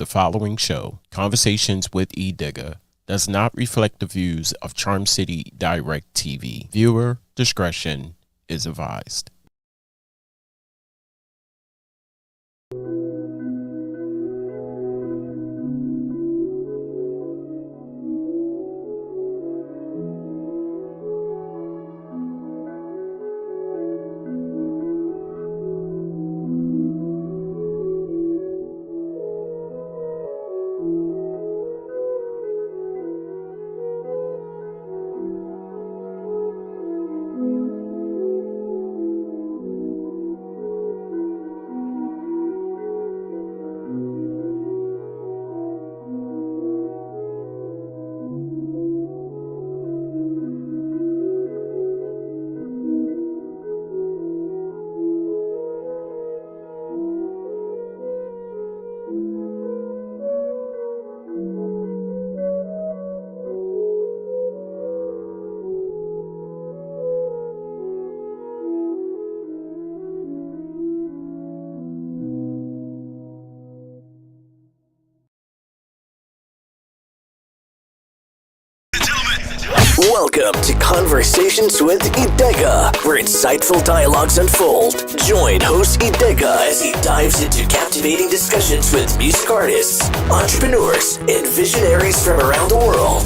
The following show, Conversations with Edigga, does not reflect the views of Charm City Direct TV. Viewer discretion is advised. Welcome to Conversations with Edigga, where insightful dialogues unfold. Join host Edigga as he dives into captivating discussions with music artists, entrepreneurs, and visionaries from around the world.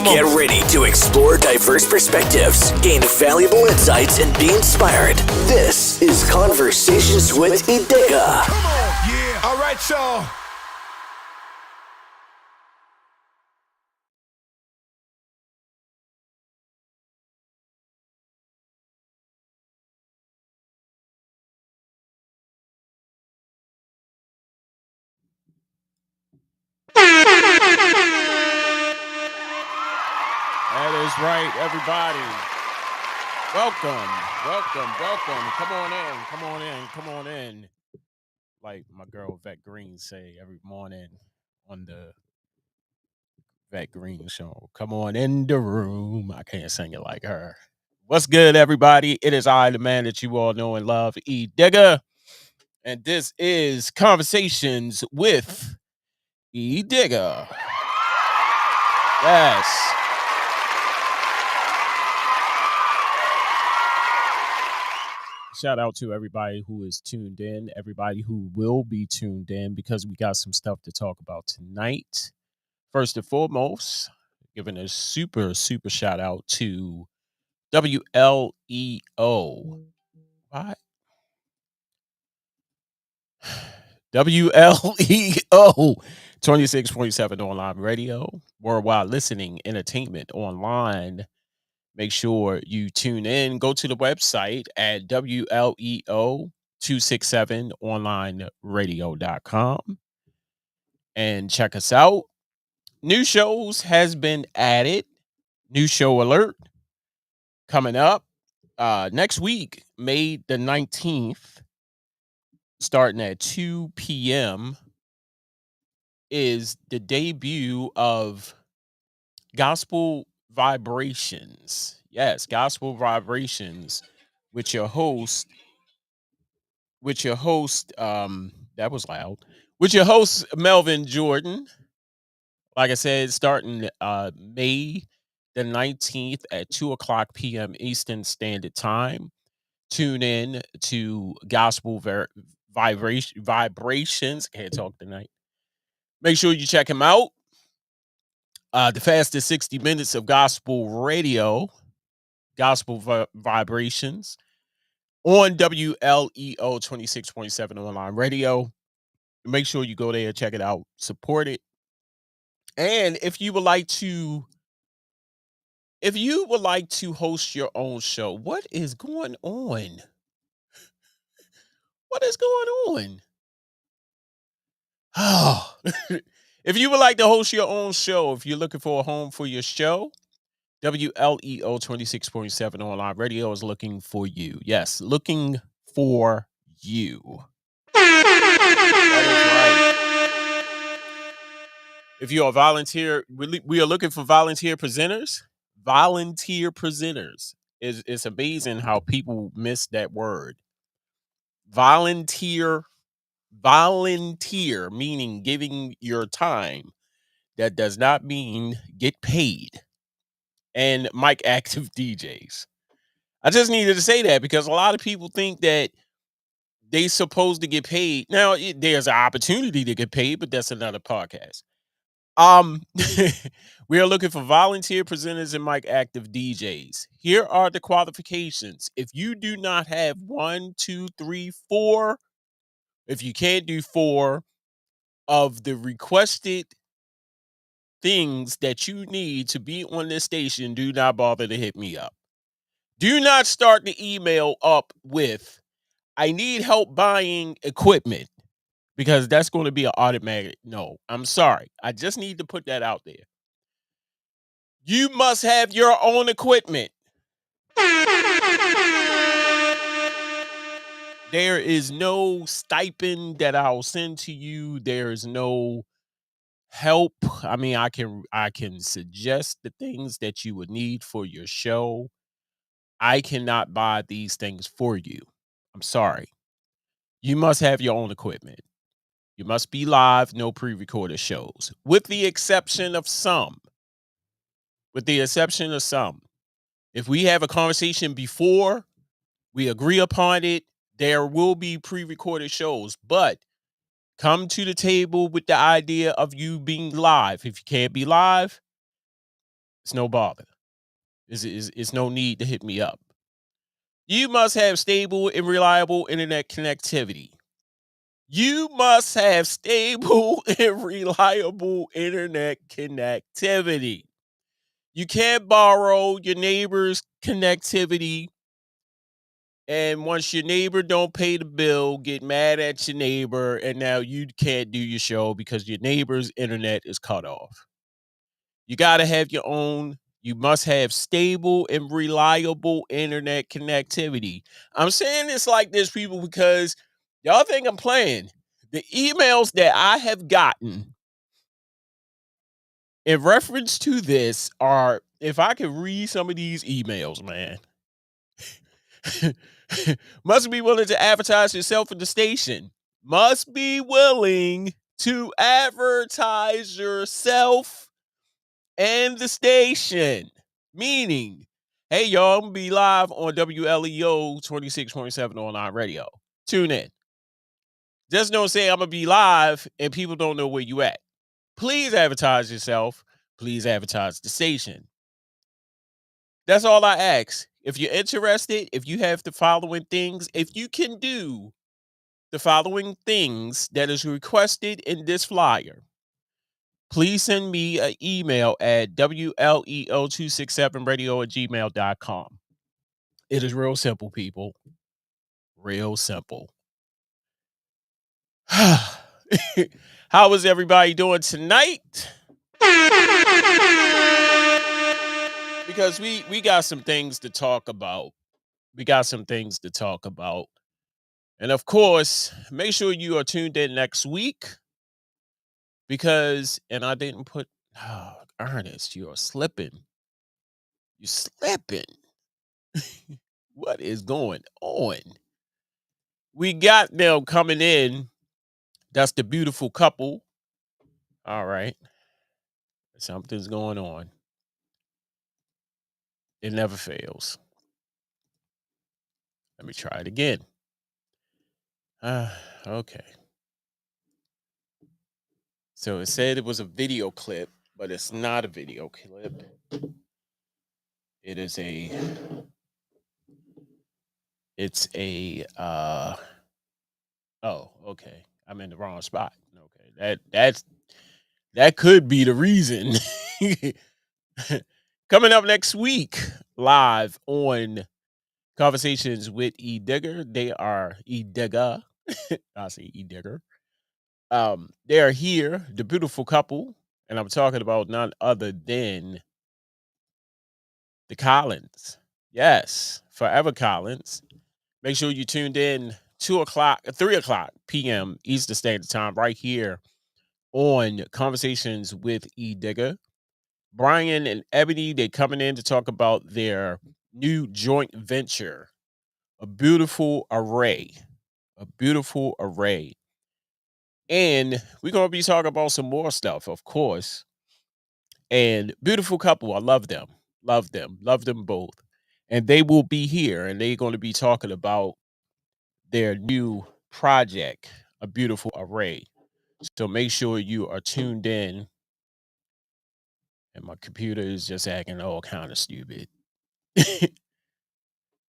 Get ready to explore diverse perspectives, gain valuable insights, and be inspired. This is Conversations with Edigga. Come on. Yeah. All right, y'all. That is right, everybody. Welcome. Come on in. Like my girl Vet Green say every morning on the Vet Green show. Come on in the room. I can't sing it like her. What's good, everybody? It is I, the man that you all know and love, Edigga. And this is Conversations with Edigga. Yes. Shout out to everybody who is tuned in, everybody who will be tuned in, because we got some stuff to talk about tonight. First and foremost, giving a super shout out to WLEO. What? WLEO 26.7 online radio, worldwide listening, entertainment online. Make sure you tune in. Go to the website at WLEO267onlineradio.com and check us out. New shows has been added. New show alert coming up next week, May the 19th, starting at 2 p.m. is the debut of Gospel Vibrations. Yes, Gospel Vibrations with your host, that was loud. With your host, Melvin Jordan. Like I said, starting May the 19th at 2 o'clock p.m. Eastern Standard Time. Tune in to Gospel Vibrations. Can't talk tonight. Make sure you check him out. The fastest 60 minutes of gospel radio, Gospel Vibrations, on WLEO 26.7 online radio. Make sure you go there, check it out, support it. And if you would like to host your own show, what is going on? What is going on? Oh. If you would like to host your own show, if you're looking for a home for your show, WLEO 26.7 online radio is looking for you. Yes, looking for you. That is right. If you're a volunteer, we are looking for volunteer presenters. Volunteer presenters. It's amazing how people miss that word. Volunteer Volunteer, meaning giving your time. That does not mean get paid. And mic active DJs. I just needed to say that because a lot of people think that they supposed to get paid. Now, there's an opportunity to get paid, but that's another podcast. Um, we are looking for volunteer presenters and mic active DJs. Here are the qualifications. If you do not have one, two, three, four, if you can't do four of the requested things that you need to be on this station, do not bother to hit me up. Do not start the email up with, I need help buying equipment, because that's going to be an automatic no. I'm sorry. I just need to put that out there. You must have your own equipment. There is no stipend that I'll send to you. There is no help. I mean, I can suggest the things that you would need for your show. I cannot buy these things for you. I'm sorry. You must have your own equipment. You must be live, no pre-recorded shows, with the exception of some. With the exception of some. If we have a conversation before we agree upon it, there will be pre-recorded shows, but come to the table with the idea of you being live. If you can't be live, it's no bother. It's no need to hit me up. You must have stable and reliable internet connectivity. You must have stable and reliable internet connectivity. You can't borrow your neighbor's connectivity, and once your neighbor don't pay the bill, get mad at your neighbor, and now you can't do your show because your neighbor's internet is cut off. You got to have your own. You must have stable and reliable internet connectivity. I'm saying this like this, people, because y'all think I'm playing. The emails that I have gotten in reference to this are, if I could read some of these emails, man. Must be willing to advertise yourself at the station. Must be willing to advertise yourself and the station. Meaning, hey, y'all, I'm going to be live on WLEO 26.7 online radio. Tune in. Just don't say I'm going to be live and people don't know where you at. Please advertise yourself. Please advertise the station. That's all I ask. If you're interested, if you have the following things, if you can do the following things that is requested in this flyer, please send me an email at WLEO267radio@gmail.com. It is real simple, people. Real simple. How is everybody doing tonight? Because we got some things to talk about. We got some things to talk about. And of course, make sure you are tuned in next week because, and I didn't put, Ernest, you're slipping. You're slipping. What is going on? We got them coming in. That's the beautiful couple. All right. Something's going on. It never fails. Let me try it again. Okay. So it said it was a video clip, but it's not a video clip. It's a oh, okay. I'm in the wrong spot. Okay. That could be the reason. Coming up next week, live on Conversations with Edigga. They are Edigga. I say Edigga. They are here, the beautiful couple, and I'm talking about none other than the Collins. Yes, Forever Collins. Make sure you tuned in 3 o'clock p.m. Eastern Standard Time, right here on Conversations with Edigga. Brian and Ebony, they coming in to talk about their new joint venture, a beautiful array. And we're gonna be talking about some more stuff, of course. And beautiful couple, I love them both. And they will be here, and they're going to be talking about their new project, A Beautiful Array. So make sure you are tuned in. And my computer is just acting all kind of stupid.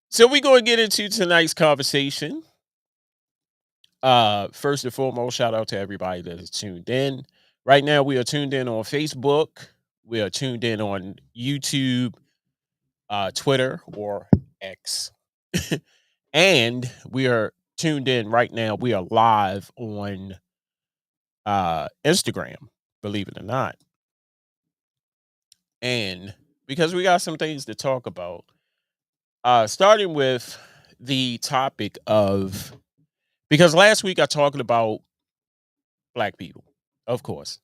So we're going to get into tonight's conversation. First and foremost, shout out to everybody that is tuned in. Right now, we are tuned in on Facebook. We are tuned in on YouTube, Twitter, or X. And we are tuned in right now. We are live on Instagram, believe it or not. And because we got some things to talk about, starting with the topic of, because last week I talked about black people, of course.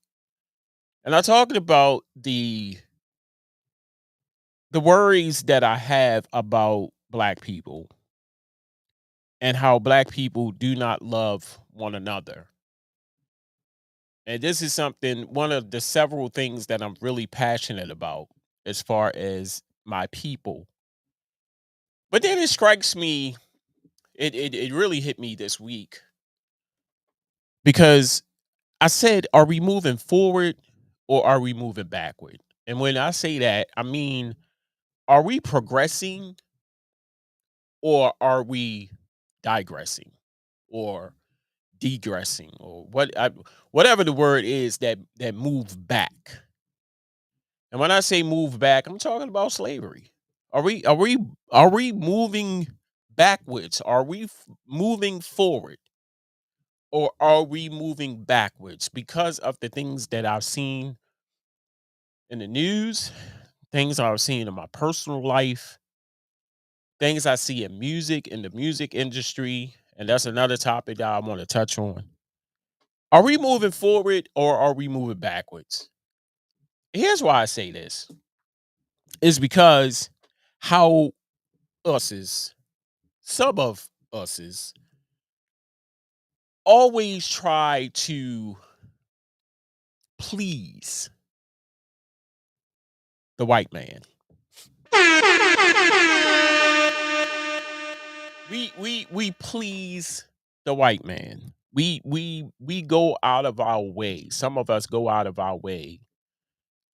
And I talked about the worries that I have about black people and how black people do not love one another. And this is something, one of the several things that I'm really passionate about as far as my people. But then it strikes me, it really hit me this week because I said, are we moving forward or are we moving backward? And when I say that, I mean, are we progressing or are we digressing or degressing or whatever the word is that move back? And when I say move back, I'm talking about slavery. Are we moving backwards? Are we moving forward? Or are we moving backwards because of the things that I've seen in the news, things I've seen in my personal life, things I see in music, in the music industry, and that's another topic that I want to touch on. Are we moving forward or are we moving backwards? Here's why I say this is because how us's, some of us's, always try to please the white man. We please the white man. We go out of our way. Some of us go out of our way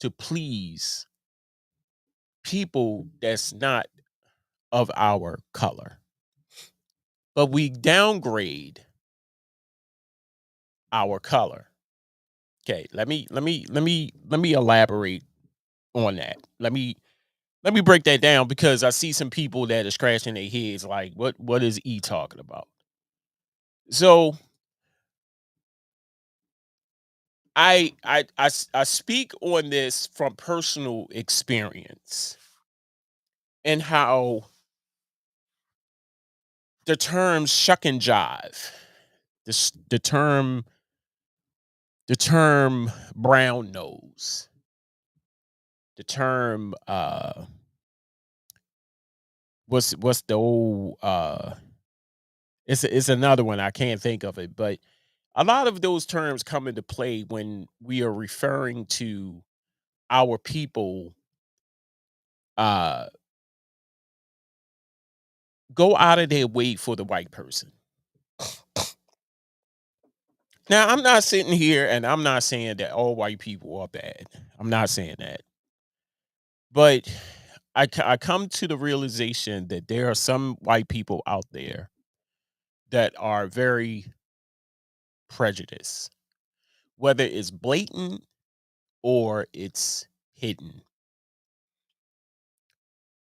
to please people that's not of our color. But we downgrade our color. Okay, let me elaborate on that. Let me break that down because I see some people that are scratching their heads like what is E talking about? So I speak on this from personal experience and how the term shuck and jive, the term brown nose, the term what's the old it's another one I can't think of it, but a lot of those terms come into play when we are referring to our people uh go out of their way for the white person. Now, I'm not sitting here and I'm not saying that all white people are bad. I'm not saying that. But I come to the realization that there are some white people out there that are very prejudiced, whether it's blatant or it's hidden.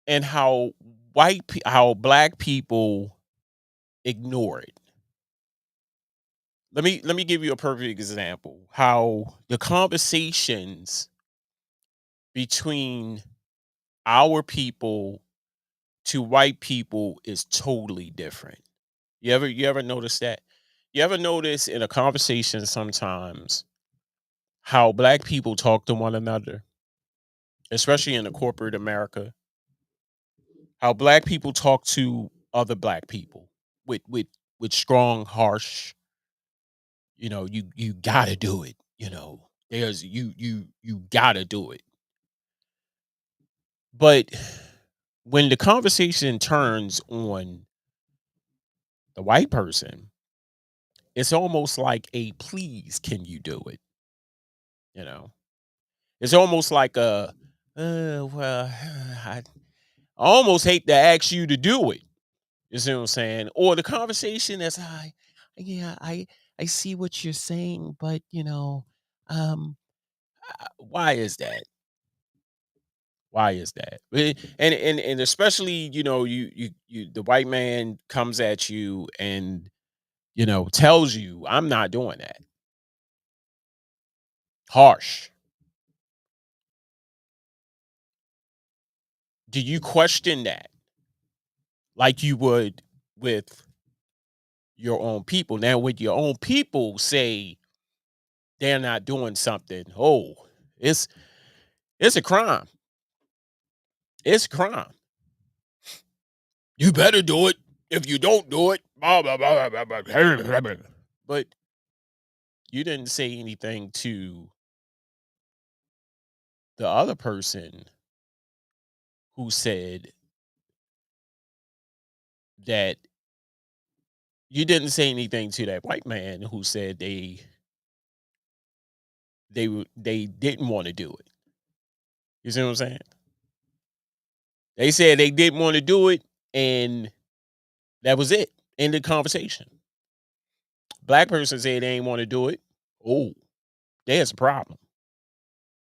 And how how black people ignore it. Let me give you a perfect example. How the conversations between our people to white people is totally different. You ever notice that? You ever notice in a conversation sometimes how black people talk to one another, especially in the corporate America, how black people talk to other black people with with strong, harsh you gotta do it. There's you gotta do it. But when the conversation turns on the white person, it's almost like a please, can you do it? You know, it's almost like well, I almost hate to ask you to do it. You see what I'm saying? Or the conversation is, yeah, I see what you're saying, but um, why is that? Why is that? And especially, the white man comes at you and tells you, I'm not doing that. Harsh. Do you question that like you would with your own people? Now, when your own people say they're not doing something, oh, it's it's a crime. It's a crime. You better do it. If you don't do it, blah, blah, blah, blah, blah, blah, blah. But you didn't say anything to the other person who said that you didn't say anything to that white man who said they didn't want to do it. You see what I'm saying? They said they didn't want to do it, and that was it. End of conversation. Black person said they ain't want to do it. Oh, there's a problem.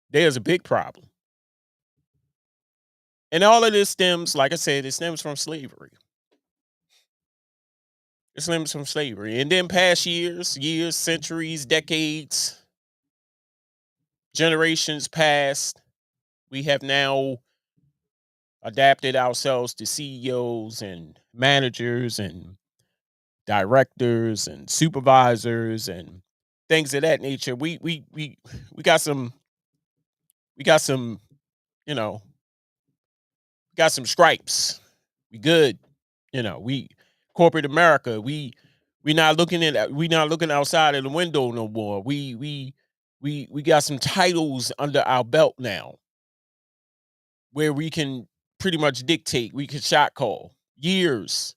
There's a big problem. And all of this stems, like I said, it stems from slavery. It stems from slavery. And then past years, centuries, decades, generations past, we have now adapted ourselves to CEOs and managers and directors and supervisors and things of that nature. We got some we got some, you know, got some stripes. We good. We corporate America, we not looking outside of the window no more. We got some titles under our belt now where we can pretty much dictate. We can shot call years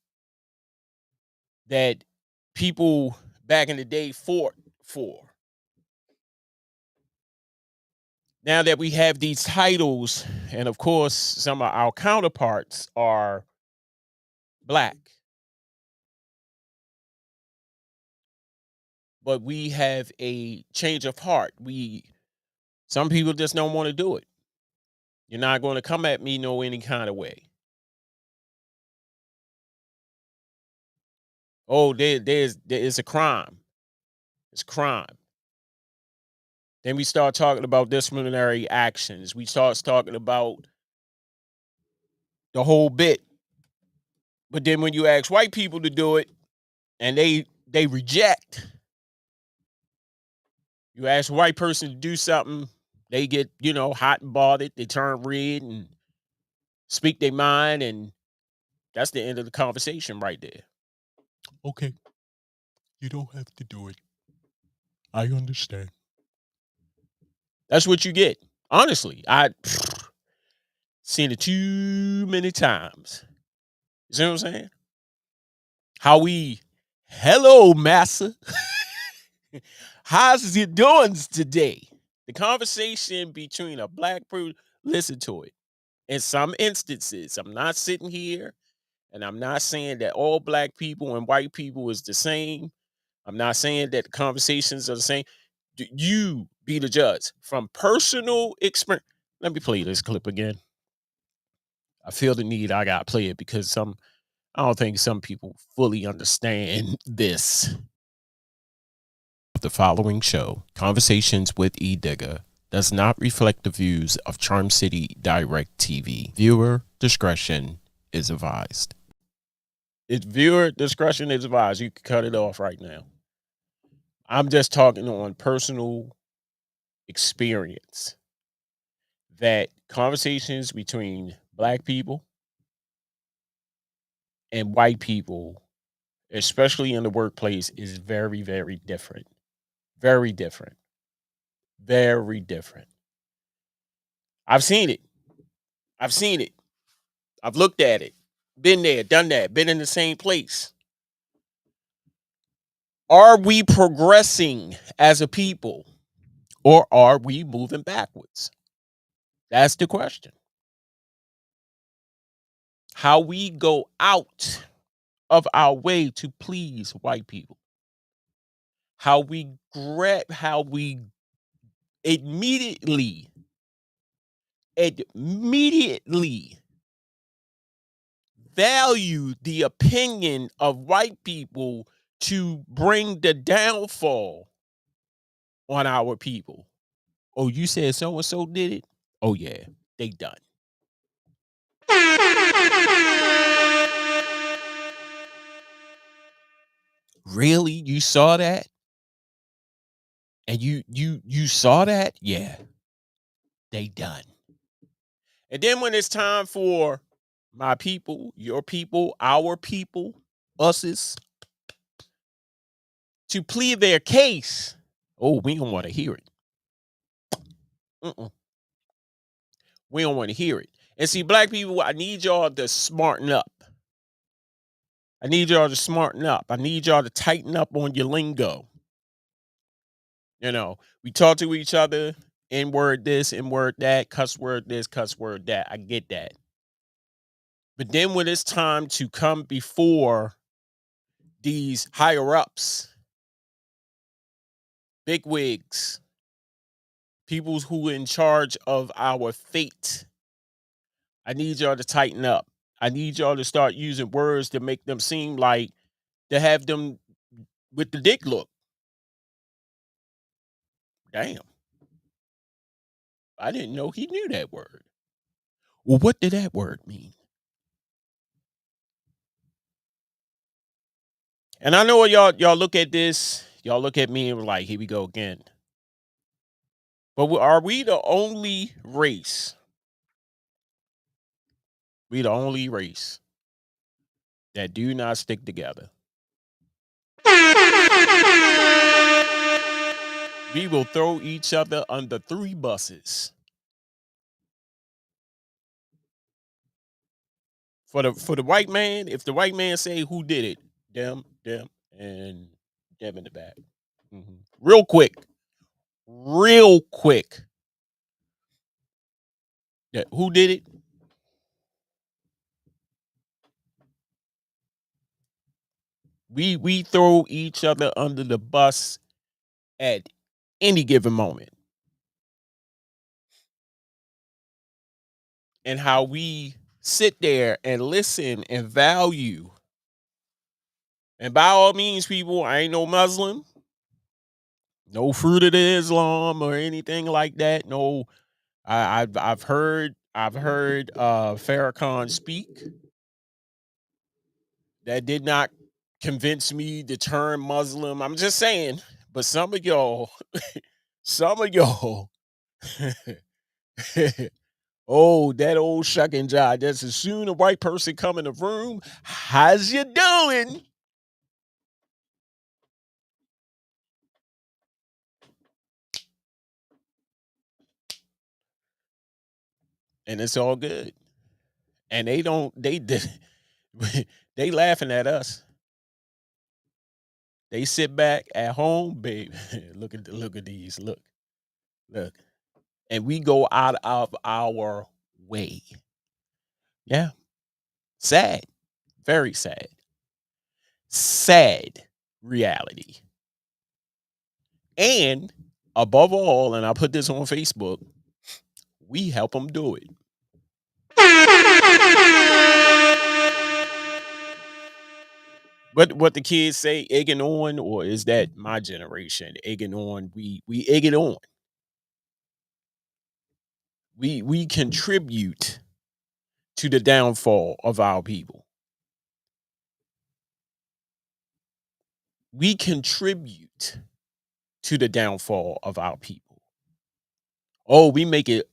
that people back in the day fought for. Now that we have these titles, and of course, some of our counterparts are black, but we have a change of heart. Some people just don't want to do it. You're not going to come at me no any kind of way. Oh, there is a crime. It's crime. Then we start talking about disciplinary actions. We start talking about the whole bit. But then when you ask white people to do it and they reject, you ask a white person to do something, they get, hot and bothered, they turn red and speak their mind, and that's the end of the conversation right there. Okay, you don't have to do it. I understand. That's what you get. Honestly, I seen it too many times. You see what I'm saying? How hello, massa. How's it doing today? The conversation between a black person, listen to it. In some instances, I'm not sitting here and I'm not saying that all black people and white people is the same. I'm not saying that the conversations are the same. You be the judge from personal experience. Let me play this clip again. I feel the need. I gotta play it because I don't think some people fully understand this. The following show, Conversations with Edigga, does not reflect the views of Charm City Direct TV. Viewer discretion is advised. It's viewer discretion is advised. You can cut it off right now. I'm just talking on personal experience that conversations between black people and white people, especially in the workplace, is very, very different. Very different. Very different. I've seen it. I've seen it. I've looked at it. Been there, done that, been in the same place. Are we progressing as a people or are we moving backwards? That's the question. How we go out of our way to please white people. How we immediately value the opinion of white people to bring the downfall on our people. Oh, you said so and so did it? Oh yeah, they done. Really? You saw that? And you saw that? Yeah, they done. And then when it's time for my people, your people, our people, us's to plead their case, oh, we don't want to hear it. Mm-mm. We don't want to hear it. And see, black people, I need y'all to smarten up. I need y'all to smarten up. I need y'all to tighten up on your lingo. You know, we talk to each other, N word this, N word that, cuss word this, cuss word that. I get that. But then when it's time to come before these higher ups, big wigs, people who are in charge of our fate, I need y'all to tighten up. I need y'all to start using words to make them seem like to have them with the dick look. Damn. I didn't know he knew that word. Well, what did that word mean? And I know y'all look at this, y'all look at me and like, here we go again. But are we the only race? We the only race that do not stick together. We will throw each other under 3 buses. For the white man, if the white man say who did it, them, and them in the back. Real quick. Yeah, who did it? We throw each other under the bus at any given moment. And how we sit there and listen and value. And by all means, people, I ain't no Muslim, no fruit of the Islam or anything like that. No, I've heard Farrakhan speak. That did not convince me to turn Muslim. I'm just saying, but some of y'all, oh, that old shuck and jive. That's as soon a white person come in the room. How's you doing? And it's all good. And they don't. They did. They laughing at us. They sit back at home, babe. Look at these. Look. And we go out of our way. Yeah. Sad. Very sad. Sad reality. And above all, and I put this on Facebook, we help them do it. What the kids say, egging on, or is that my generation? Egging on, we egg it on. We contribute to the downfall of our people. We contribute to the downfall of our people. Oh, we make it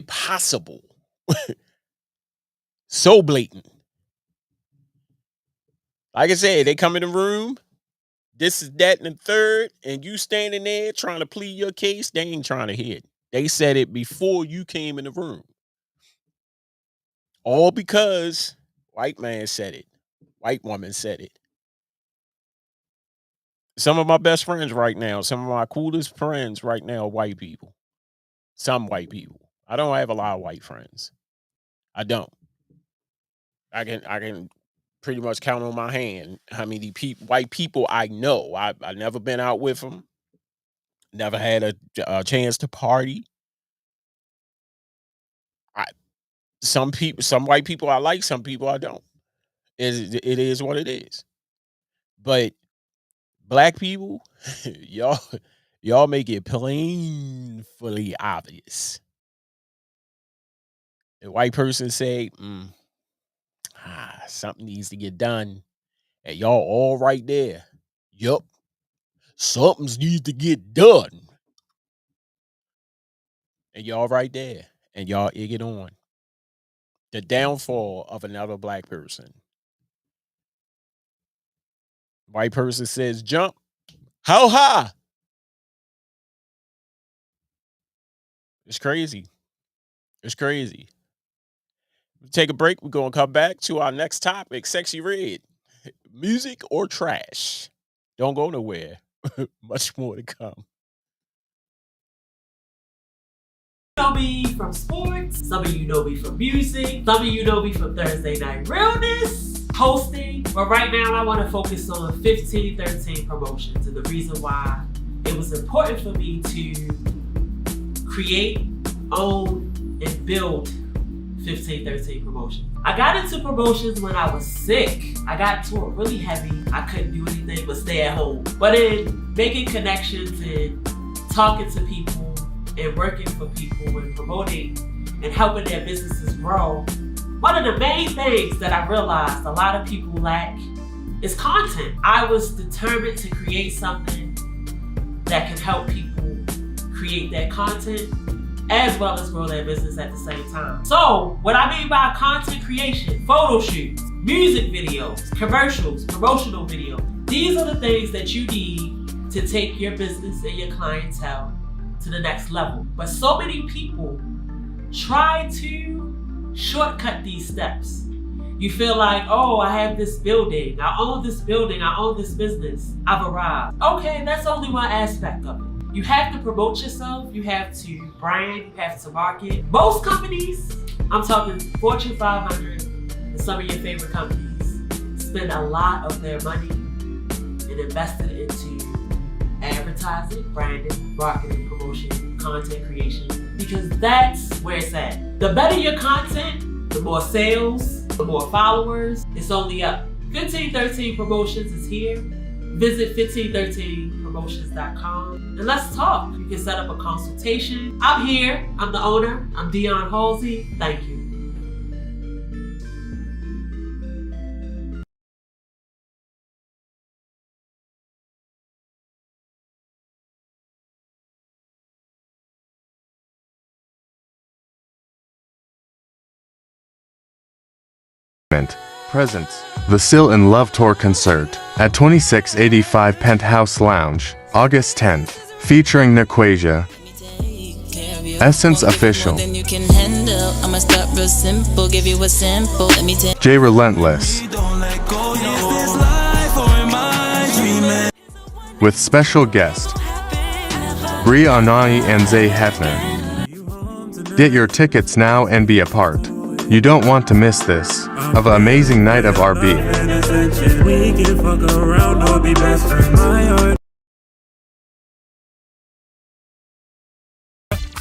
possible. So blatant. Like I said, they come in the room, this is that and the third, and you standing there trying to plead your case, they ain't trying to hear it. They said it before you came in the room. All because white man said it. White woman said it. Some of my best friends right now, some of my coolest friends right now are white people. Some white people. I don't have a lot of white friends. I don't. I can pretty much count on my hand how many white people I know. I never been out with them. Never had a chance to party. I some white people I like, some people I don't. It is what it is. But black people, y'all make it plainly obvious. A white person say, something needs to get done. And y'all all right there. Yup. Something needs to get done. And y'all right there. And y'all egg it on. The downfall of another black person. White person says jump. How high? It's crazy. It's crazy. We take a break. We're going to come back to our next topic, Sexy Red. Music or trash? Don't go nowhere. Much more to come. Know me from sports, some of you know me from music, some of you know me from Thursday Night Realness, hosting, but right now I want to focus on 1513 promotions, and the reason why it was important for me to create, own, and build 1513 promotions. I got into promotions when I was sick. I got into it really heavy. I couldn't do anything but stay at home. But in making connections and talking to people and working for people and promoting and helping their businesses grow, one of the main things that I realized a lot of people lack is content. I was determined to create something that can help people create that content as well as grow their business at the same time. So what I mean by content creation, photo shoots, music videos, commercials, promotional video, these are the things that you need to take your business and your clientele to the next level. But so many people try to shortcut these steps. You feel like, oh, I have this building, I own this building, I own this business, I've arrived. Okay, that's only one aspect of it. You have to promote yourself, you have to brand, you have to market. Most companies, I'm talking Fortune 500 and some of your favorite companies, spend a lot of their money and invest it into advertising, branding, marketing, promotion, content creation, because that's where it's at. The better your content, the more sales, the more followers, it's only up. 1513 Promotions is here. Visit 1513promotions.com and let's talk. You can set up a consultation. I'm here, I'm the owner, I'm Dion Halsey. Thank you. Presents the Still in Love Tour concert at 2685 Penthouse Lounge, August 10th, featuring Naquasia, Essence Official, Jay Relentless, with special guest Brie Anai and Zay Hefner. Get your tickets now and be a part. You don't want to miss this of an amazing night of RB.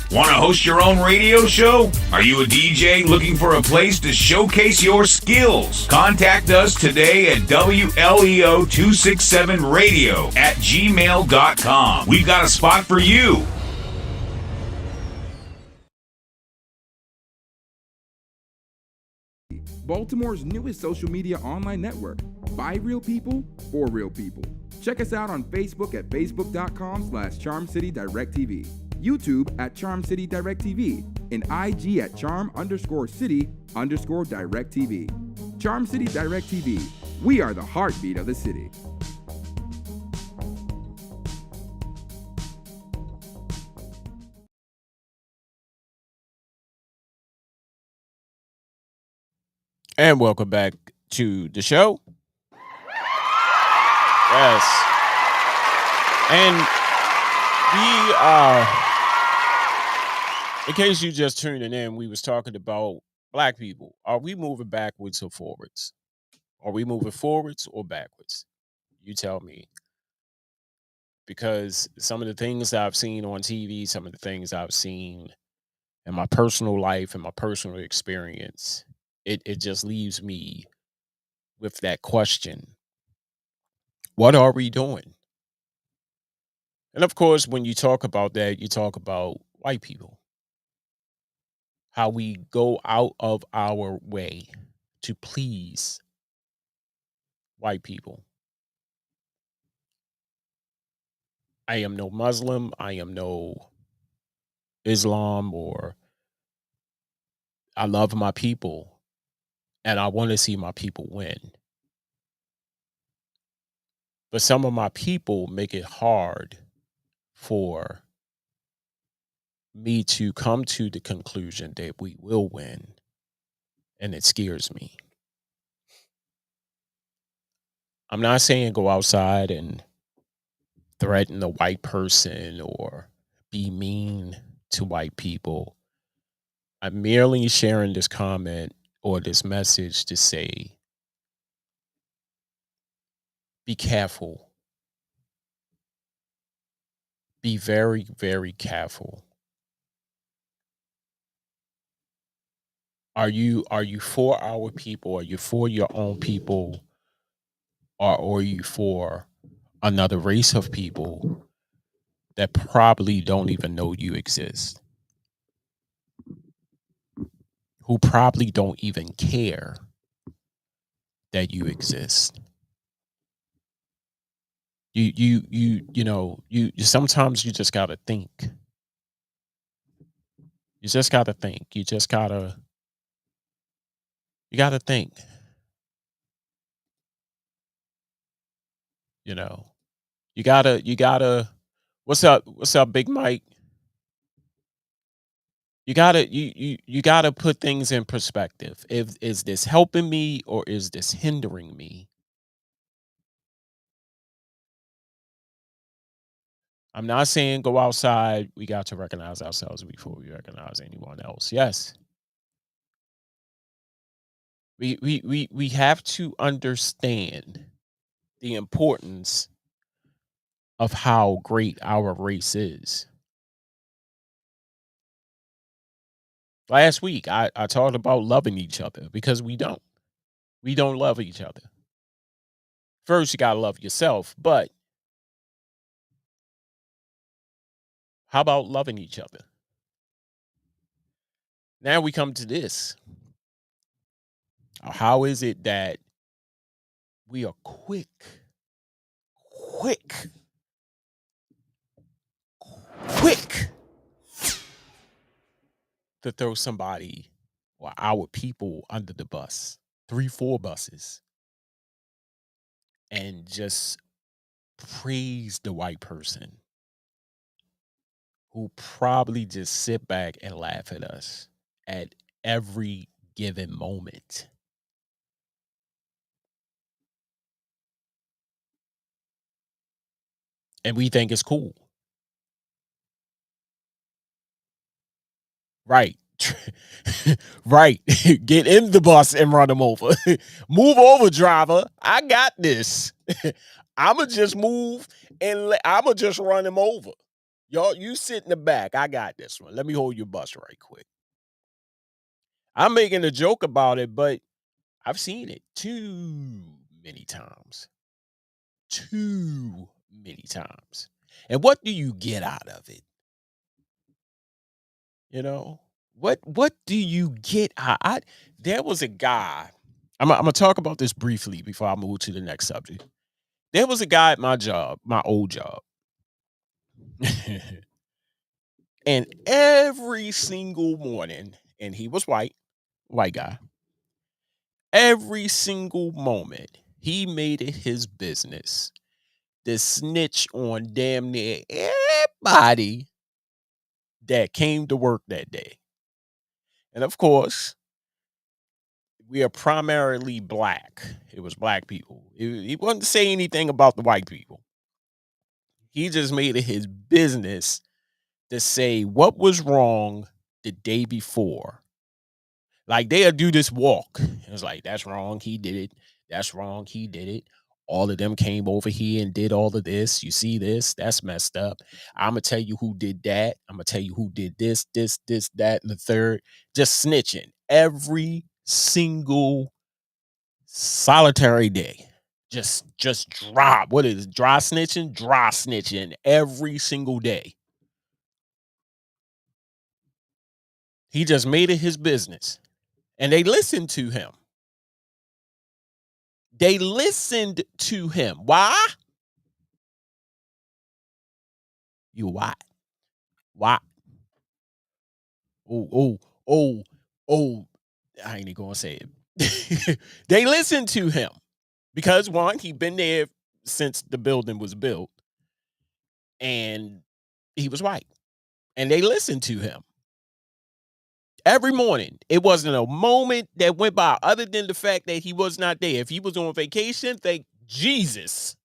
Want to host your own radio show? Are you a DJ looking for a place to showcase your skills? Contact us today at WLEO267radio@gmail.com. We've got a spot for you. Baltimore's newest social media online network. By real people, for real people. Check us out on Facebook at facebook.com/CharmCityDirectTV, YouTube at CharmCityDirectTV, and IG at Charm_City_DirectTV. Charm City Direct TV. We are the heartbeat of the city. And welcome back to the show. Yes. And we in case you just tuning in, we was talking about black people. Are we moving backwards or forwards? Are we moving forwards or backwards? You tell me. Because some of the things I've seen on TV, some of the things I've seen in my personal life and my personal experience, it just leaves me with that question. What are we doing? And of course, when you talk about that, you talk about white people, how we go out of our way to please white people. I am no Muslim, I am no Islam, or I love my people and I want to see my people win. But some of my people make it hard for me to come to the conclusion that we will win. And it scares me. I'm not saying go outside and threaten a white person or be mean to white people. I'm merely sharing this comment or this message to say, be careful. Be very, very careful. Are you for our people? Are you for your own people? Or are you for another race of people that probably don't even know you exist? Who probably don't even care that you exist? You sometimes you just gotta think. You just gotta think. You gotta think. You know. You gotta what's up, Big Mike? You gotta put things in perspective. If is this helping me or is this hindering me? I'm not saying go outside. We got to recognize ourselves before we recognize anyone else. Yes. We have to understand the importance of how great our race is. Last week, I talked about loving each other because we don't. We don't love each other. First, you got to love yourself, but how about loving each other? Now we come to this. How is it that we are quick, quick to throw somebody or our people under the bus, 3, 4 buses, and just praise the white person who probably just sit back and laugh at us at every given moment. And we think it's cool. Right. Right. Get in the bus and run them over. Move over, driver. I got this. I'ma just move and I'ma just run him over. Y'all, you sit in the back. I got this one. Let me hold your bus right quick. I'm making a joke about it, but I've seen it too many times. Too many times. And what do you get out of it? You know? What do you get out? There was a guy. I'm gonna talk about this briefly before I move to the next subject. There was a guy at my job, my old job. And every single morning, and he was white guy. Every single moment, he made it his business to snitch on damn near everybody that came to work that day. And of course, we are primarily black. It was black people. He wasn't saying anything about the white people. He just made it his business to say what was wrong the day before. Like they'll do this walk. It was like, that's wrong. He did it. That's wrong. He did it. All of them came over here and did all of this. You see this? That's messed up. I'm going to tell you who did that. I'm going to tell you who did this, that, and the third. Just snitching every single solitary day. Just drop. What is it? Dry snitching? Dry snitching every single day. He just made it his business. And they listened to him. They listened to him. Why? You why? Why? Oh. I ain't even gonna say it. They listened to him because one, he been there since the building was built, and he was white. And they listened to him. Every morning. It wasn't a moment that went by other than the fact that he was not there. If he was on vacation, thank Jesus.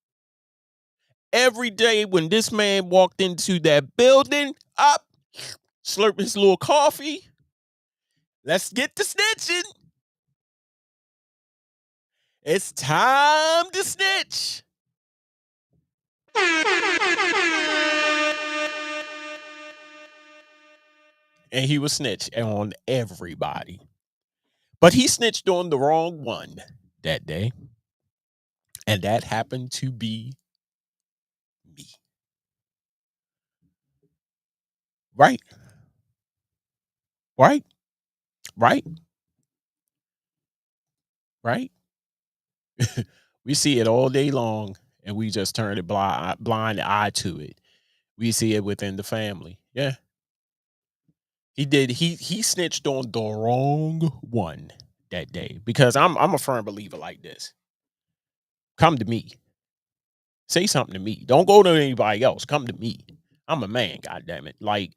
Every day when this man walked into that building, up, slurp his little coffee. Let's get to snitching. It's time to snitch. And he was snitch on everybody. But he snitched on the wrong one that day. And that happened to be me. Right? Right? Right? Right? We see it all day long, and we just turn a blind eye to it. We see it within the family. Yeah. He did. He snitched on the wrong one that day because I'm a firm believer like this. Come to me. Say something to me. Don't go to anybody else. Come to me. I'm a man, God damn it. Like,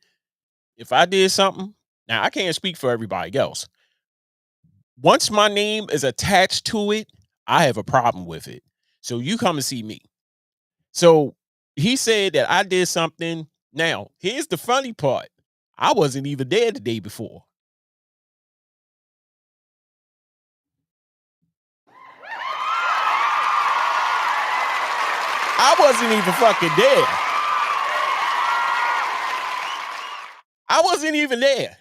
if I did something, now I can't speak for everybody else. Once my name is attached to it, I have a problem with it. So you come and see me. So he said that I did something. Now, here's the funny part. I wasn't even there the day before. I wasn't even fucking there. I wasn't even there.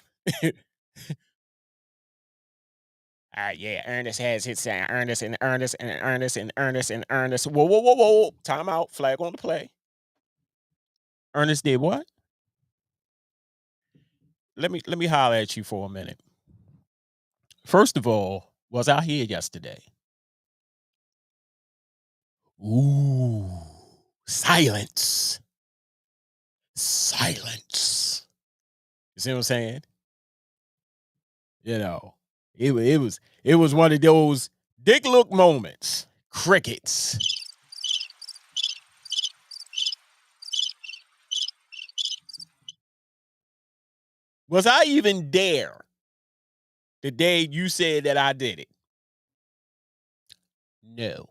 Yeah, Ernest has his sound. Ernest and Ernest and Ernest and Ernest and Ernest. Whoa. Time out. Flag on the play. Ernest did what? Let me holler at you for a minute. First of all, was I here yesterday? Ooh, silence. Silence. You see what I'm saying? You know, it was one of those dick look moments. Crickets. Was I even there the day you said that I did it? No.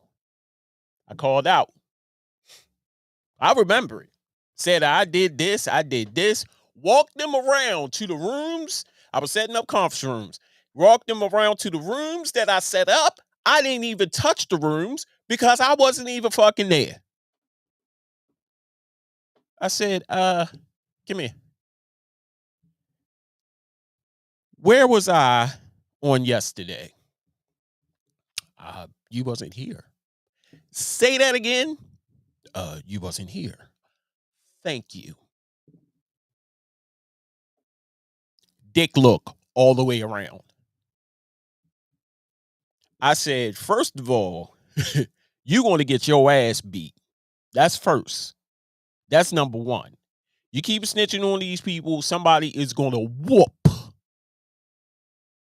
I called out. I remember it. Said I did this. Walked them around to the rooms. I was setting up conference rooms. Walked them around to the rooms that I set up. I didn't even touch the rooms because I wasn't even fucking there. I said, come here. Where was I on yesterday? You wasn't here. Say that again. You wasn't here. Thank you. Dick look all the way around. I said, first of all, you're going to get your ass beat. That's first. That's number one. You keep snitching on these people, somebody is going to whoop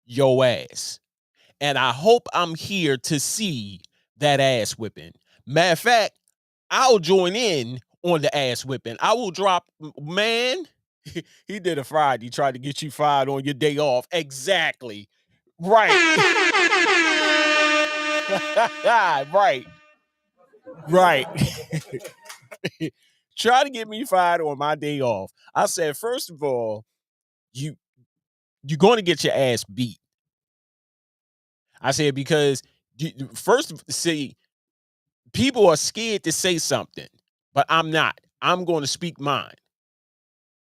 your ass. And I hope I'm here to see that ass whipping. Matter of fact, I'll join in on the ass whipping. I will drop, man. He did a Friday, tried to get you fired on your day off. Exactly. Right. Right. Try to get me fired on my day off. I said, first of all, you're going to get your ass beat. I said, because first, see, people are scared to say something, but I'm not. I'm going to speak mine.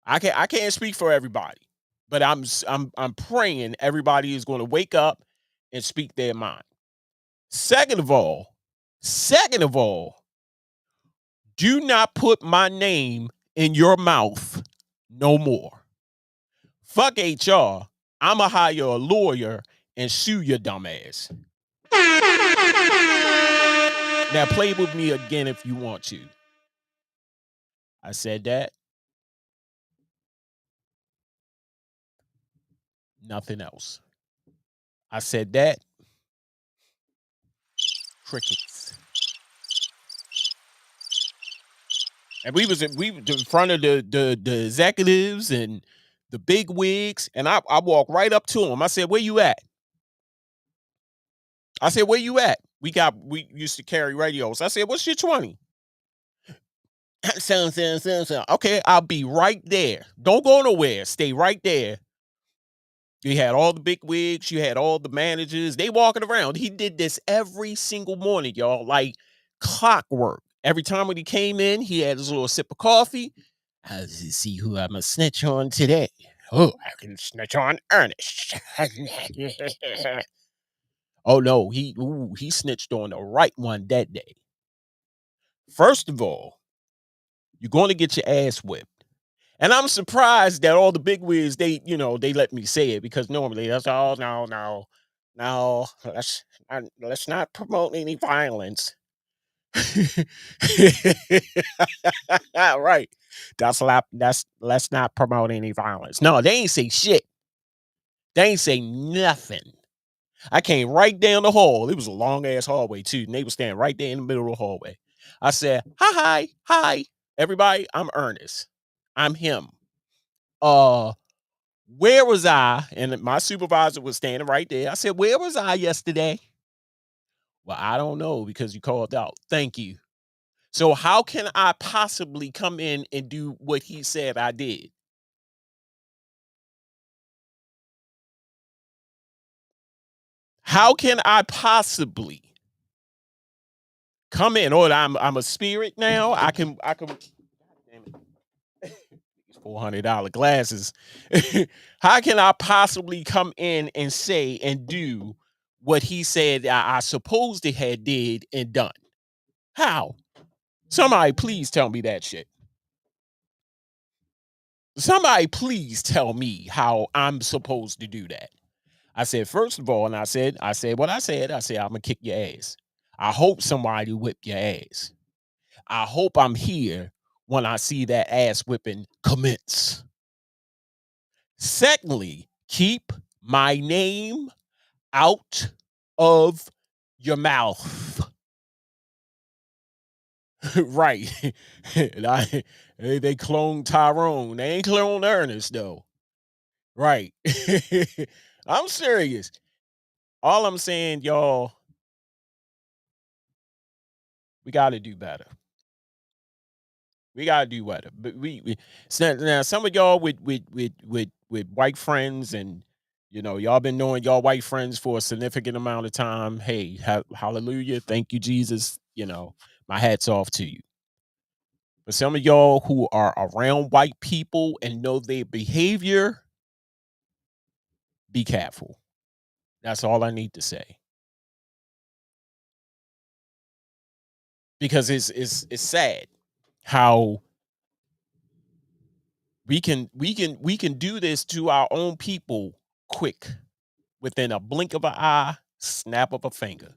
I can't speak for everybody, but I'm praying everybody is going to wake up and speak their mind. Second of all, do not put my name in your mouth no more. Fuck HR. I'ma hire a lawyer and sue your dumb ass. Now play with me again if you want to. I said that. Nothing else. I said that. Crickets. And we was in front of the executives and the big wigs, and I walked right up to him. I said, "Where you at?" I said, "Where you at?" We used to carry radios. I said, "What's your 20?" So. Okay, I'll be right there. Don't go nowhere. Stay right there. You had all the big wigs. You had all the managers. They walking around. He did this every single morning, y'all, like clockwork. Every time when he came in, he had his little sip of coffee. I see who I'm a snitch on today. Oh, I can snitch on Ernest. Oh no, he snitched on the right one that day. First of all, you're going to get your ass whipped. And I'm surprised that all the big wigs, they let me say it, because normally that's all, no, let's not promote any violence. Right. Let's not promote any violence. No, they ain't say shit. They ain't say nothing. I came right down the hall. It was a long ass hallway too, and they were standing right there in the middle of the hallway. I said, hi, everybody. I'm Ernest. I'm him. Where was I? And my supervisor was standing right there. I said, where was I yesterday? Well, I don't know, because you called out. Thank you. So how can I possibly come in and do what he said I did? How can I possibly come in? Or I'm a spirit now. I can. Damn it. These $400 glasses. How can I possibly come in and say and do what he said I supposed to had did and done? How? Somebody please tell me that shit. Somebody please tell me how I'm supposed to do that. I said, first of all, and I said what I said. I said, I'm gonna kick your ass. I hope somebody whip your ass. I hope I'm here when I see that ass whipping commence. Secondly, keep my name out of your mouth. Right. And they cloned Tyrone. They ain't cloned Ernest, though. Right. I'm serious. All I'm saying, y'all, we got to do better. We got to do better. But now some of y'all with white friends, and y'all been knowing y'all white friends for a significant amount of time. Hey, hallelujah. Thank you, Jesus. My hat's off to you. But some of y'all who are around white people and know their behavior, be careful. That's all I need to say. Because it's sad how we can do this to our own people quick, within a blink of an eye, snap of a finger.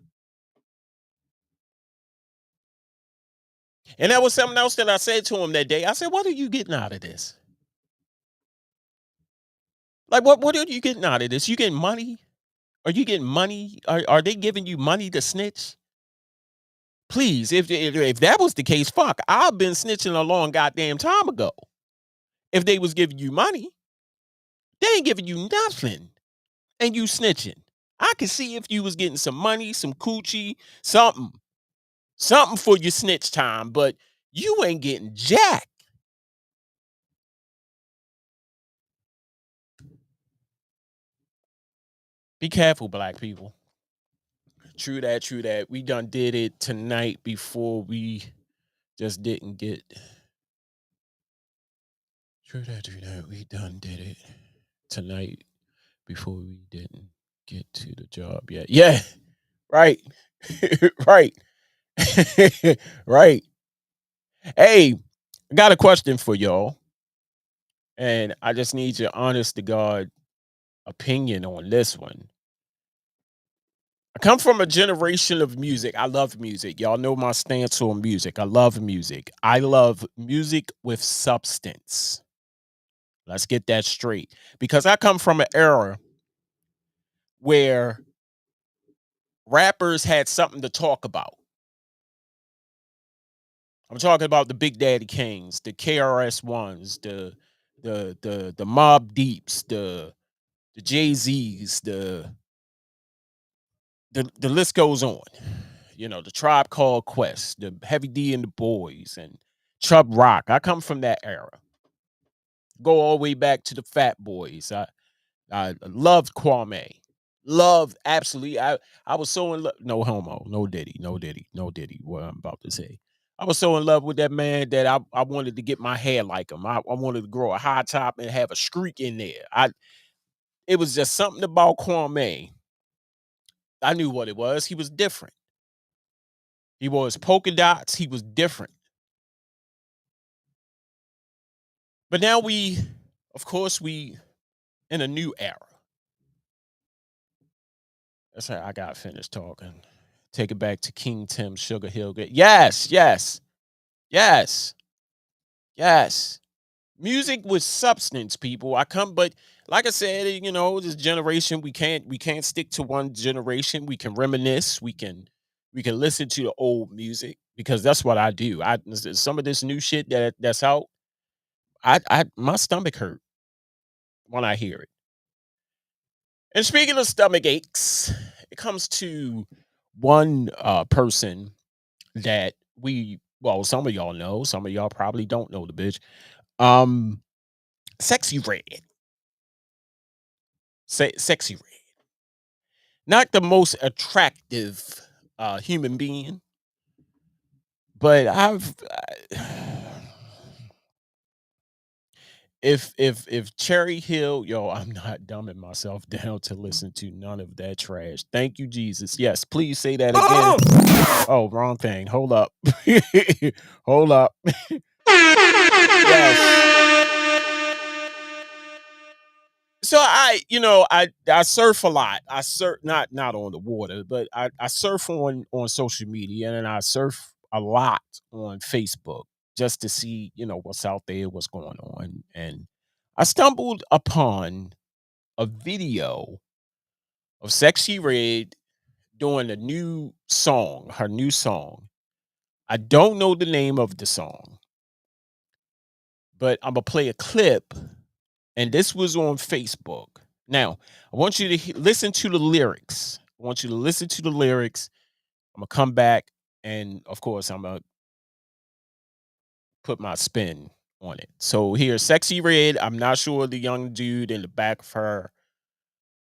And that was something else that I said to him that day. I said, what are you getting out of this? Like, what are you getting out of this? You getting money? Are you getting money? Are they giving you money to snitch? Please, if that was the case, fuck, I've been snitching a long goddamn time ago. If they was giving you money, they ain't giving you nothing, and you snitching. I could see if you was getting some money, some coochie, something for your snitch time, but you ain't getting jack. Be careful, black people. True that, true that. We done did it tonight before we just didn't get. True that, true that. We done did it tonight before we didn't get to the job yet. Yeah, right. Right. Right. Hey, I got a question for y'all. And I just need your honest to God opinion on this one. I come from a generation of music. I love music. Y'all know my stance on music. I love music. I love music with substance. Let's get that straight. Because I come from an era where rappers had something to talk about. I'm talking about the Big Daddy Kings, the KRS Ones, the Mob Deeps, the Jay-Z's, the list goes on. You know, the Tribe Called Quest, the Heavy D and the Boys, and Chub Rock. I come from that era. Go all the way back to the Fat Boys. I loved Kwame. Loved absolutely. I was so in love. No homo. No Diddy. No Diddy. No Diddy. What I'm about to say. I was so in love with that man that I wanted to get my hair like him. I wanted to grow a high top and have a streak in there. It was just something about Kwame. I knew what it was. He was different. He was polka dots. He was different. But now of course, we in a new era. That's how I got finished talking. Take it back to King Tim Sugar Hill. Yes, yes, yes, yes. Music with substance, people. But like I said, this generation, we can't stick to one generation. We can reminisce. We can listen to the old music because that's what I do. Some of this new shit that's out. I my stomach hurt when I hear it. And speaking of stomach aches, it comes to one person that some of y'all know, some of y'all probably don't know the bitch. Um, Sexy Red. Sexy Red. Not the most attractive human being, but if Cherry Hill, I'm not dumbing myself down to listen to none of that trash. Thank you, Jesus. Yes, please say that again. Oh, wrong thing. Hold up. Hold up. Yes. So I surf a lot. I surf not on the water, but I surf on social media, and I surf a lot on Facebook just to see, what's out there, what's going on. And I stumbled upon a video of Sexy Red doing a new song, her new song. I don't know the name of the song, but I'm gonna play a clip, and this was on Facebook. Now, I want you to listen to the lyrics. I want you to listen to the lyrics. I'm gonna come back, and of course, I'm gonna put my spin on it. So here's Sexy Red. I'm not sure the young dude in the back of her.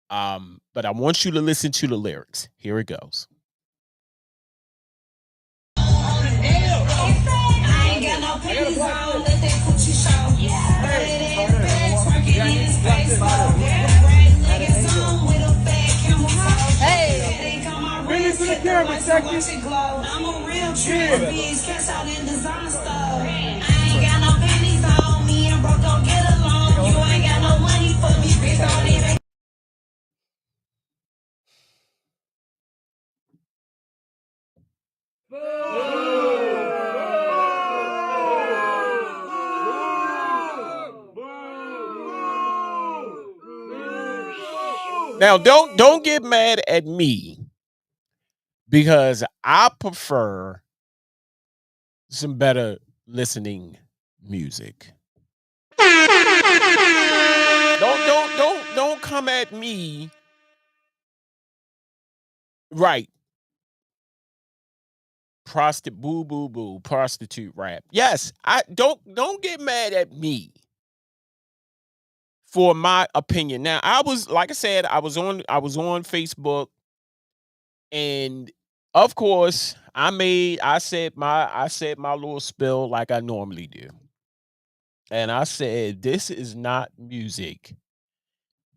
But I want you to listen to the lyrics. Here it goes. I ain't got no pennies on, let that coochie show. But it ain't bad, twerking in his face, right niggas on with a fat camel toe. Hey, they come my wrist, hit the lights and watch it glow. I'm a real trip, bitch, cash out in designer store. I ain't got no pennies on, me and bro don't get along. You ain't got no money for me, bitch, don't even. Now, don't get mad at me because I prefer some better listening music. Don't come at me Right. Prostitute rap. Yes, I don't get mad at me for my opinion. Now, I was like I said, I was on Facebook, and of course, I said my little spill like I normally do. And I said, this is not music.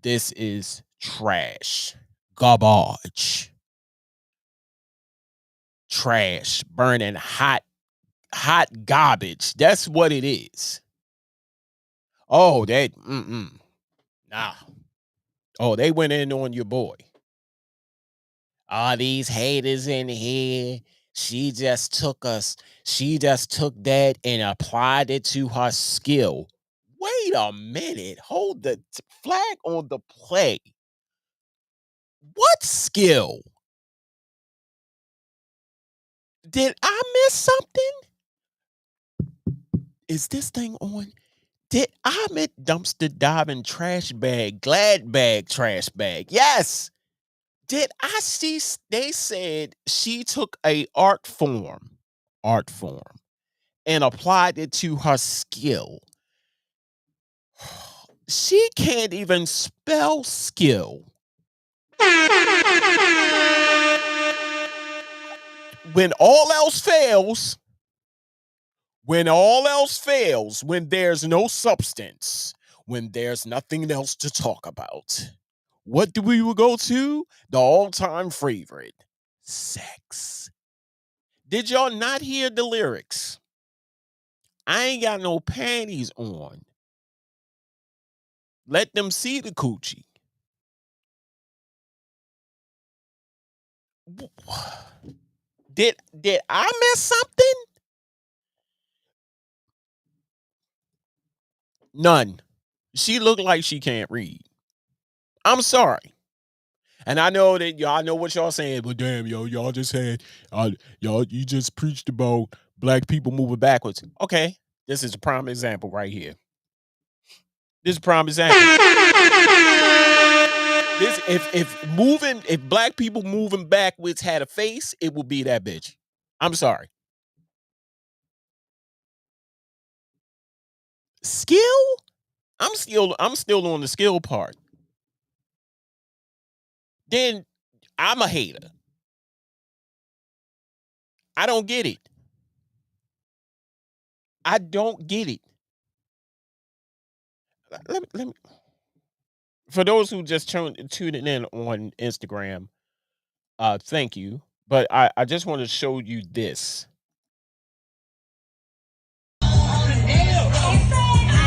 This is trash. Garbage. Trash. Burning hot garbage. That's what it is. Oh, nah. Oh, they went in on your boy. All these haters in here. She just took that and applied it to her skill. Wait a minute. Hold the flag on the play. What skill? Did I miss something? Is this thing on? Did I miss dumpster diving trash bag, glad bag, trash bag? Yes. Did I see? They said she took a art form, and applied it to her skill. She can't even spell skill. When all else fails, when there's no substance, when there's nothing else to talk about, what do we go to? The all-time favorite, sex. Did y'all not hear the lyrics? I ain't got no panties on. Let them see the coochie. Did I miss something? None. She looked like she can't read. I'm sorry. And I know that y'all know what y'all saying, but damn, y'all just had, you just preached about black people moving backwards. Okay, this is a prime example right here. This is a prime example. This if black people moving backwards had a face, it would be that bitch. I'm sorry. Skill? I'm still on the skill part. Then I'm a hater. I don't get it. I don't get it. Let me for those who just tuning in on Instagram, thank you. But I just want to show you this. I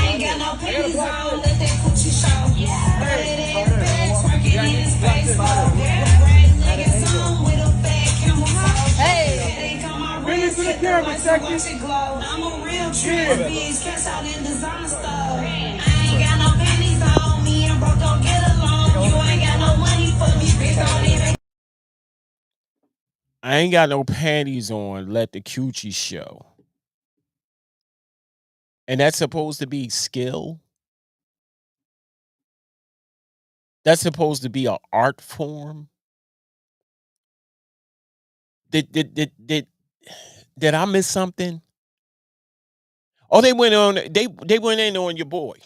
ain't got no panties on, let that coochie show. Burn that bag, twerking in his face, bright niggas on with a fat camel toe. Hey, they come my wrist, hit the lights and watch it glow. I'm a real trip, bitch, cash out in designer store. I ain't got no panties on, me and bro don't get along. You ain't got no money for me, bitch, don't even. I ain't got no panties on, let the coochie show. And that's supposed to be skill. That's supposed to be an art form. Did I miss something? Oh, they went went in on your boy.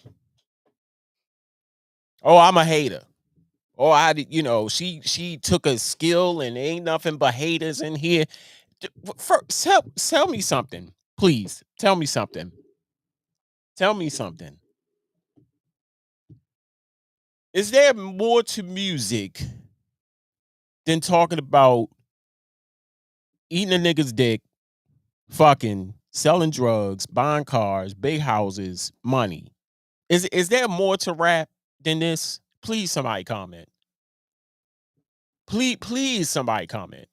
Oh, I'm a hater. Oh, she took a skill and ain't nothing but haters in here. First, tell me something, please. Tell me something. Tell me something. Is there more to music than talking about eating a nigga's dick, fucking, selling drugs, buying cars, big houses, money? Is there more to rap than this? Please, somebody comment. Please, somebody comment.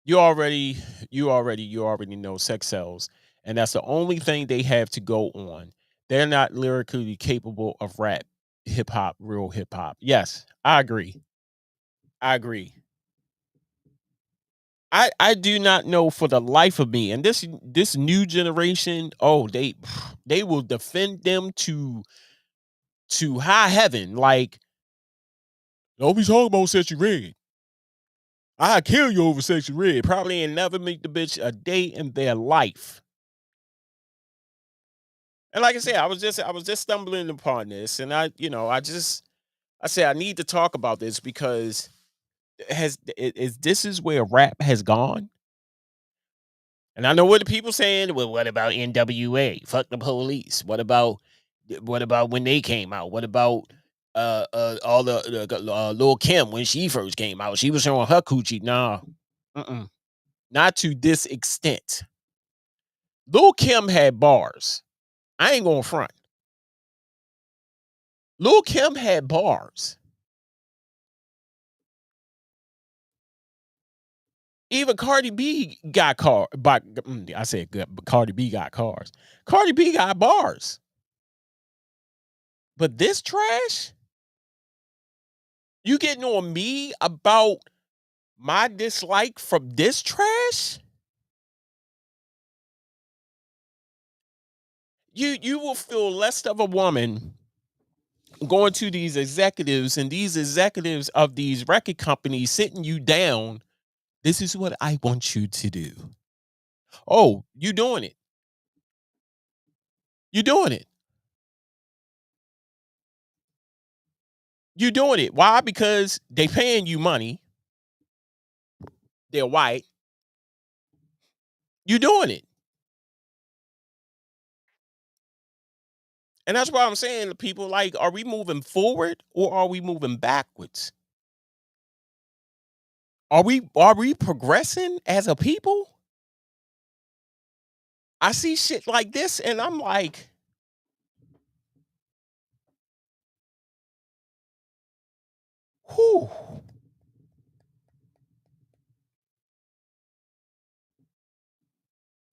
You already know sex sells, and that's the only thing they have to go on. They're not lyrically capable of rap, hip hop, real hip hop. Yes, I agree. I agree. I do not know for the life of me, and this new generation, oh, they will defend them to high heaven. Like, Don't be talking about Sexy Red. I kill you over Sexy Red. Probably ain't never meet the bitch a day in their life. And like I said, I was just stumbling upon this, and I said I need to talk about this because this is where rap has gone. And I know what the people saying. Well, what about NWA? Fuck the police. What about when they came out? What about all the Lil Kim when she first came out? She was showing her coochie. Nah, not to this extent. Lil Kim had bars. I ain't gonna front. Lil Kim had bars. Even Cardi B got car. But I said good, but Cardi B got cars. Cardi B got bars. But this trash, you getting on me about my dislike from this trash? You will feel less of a woman going to these executives and these executives of these record companies sitting you down. This is what I want you to do. Oh, you doing it. You doing it. You doing it. Why? Because they paying you money. They're white. You doing it. And that's why I'm saying to people, like, are we moving forward or are we moving backwards? Are we progressing as a people? I see shit like this and I'm like, whew.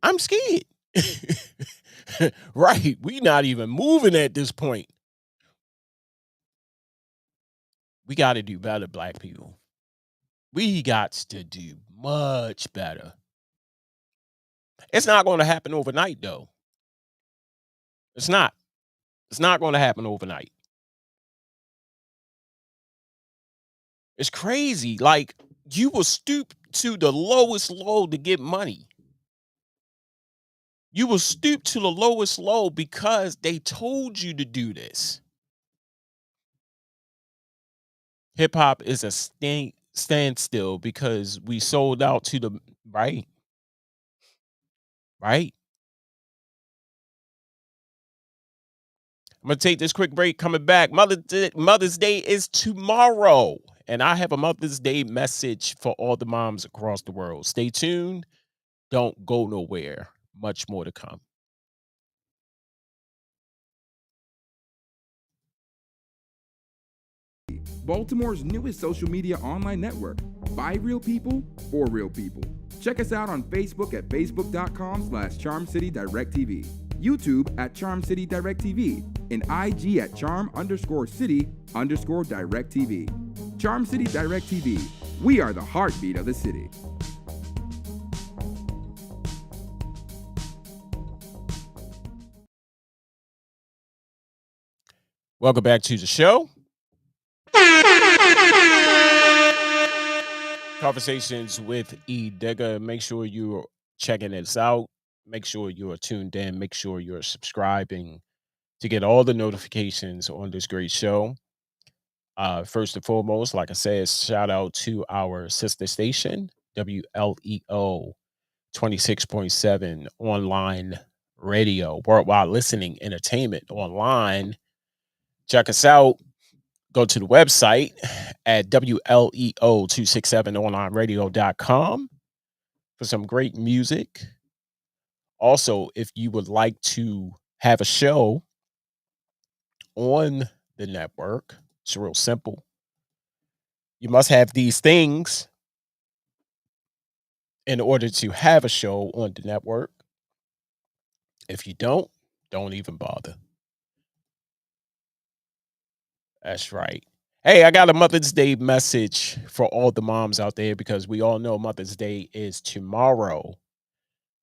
I'm scared. Right. We not even moving at this point. We got to do better, black people. We got to do much better. It's not going to happen overnight, though. It's not. It's not going to happen overnight. It's crazy. Like, you will stoop to the lowest low to get money. You will stoop to the lowest low because they told you to do this. Hip hop is a standstill because we sold out to the right. Right. I'm gonna take this quick break. Coming back, Mother's Day is tomorrow, and I have a Mother's Day message for all the moms across the world. Stay tuned. Don't go nowhere. Much more to come. Baltimore's newest social media online network. By real people, for real people. Check us out on Facebook at facebook.com/CharmCityDirectTV, YouTube at CharmCityDirectTV, and IG at Charm_City_DirectTV. Charm City Direct TV. We are the heartbeat of the city. Welcome back to the show. Conversations with Edigga. Make sure you're checking this out. Make sure you're tuned in. Make sure you're subscribing to get all the notifications on this great show. First and foremost, like I said, shout out to our sister station, WLEO 26.7 online radio, worldwide listening entertainment online. Check us out. Go to the website at WLEO267onlineradio.com for some great music. Also, if you would like to have a show on the network, it's real simple. You must have these things in order to have a show on the network. If you don't even bother. That's right. Hey, I got a Mother's Day message for all the moms out there because we all know Mother's Day is tomorrow.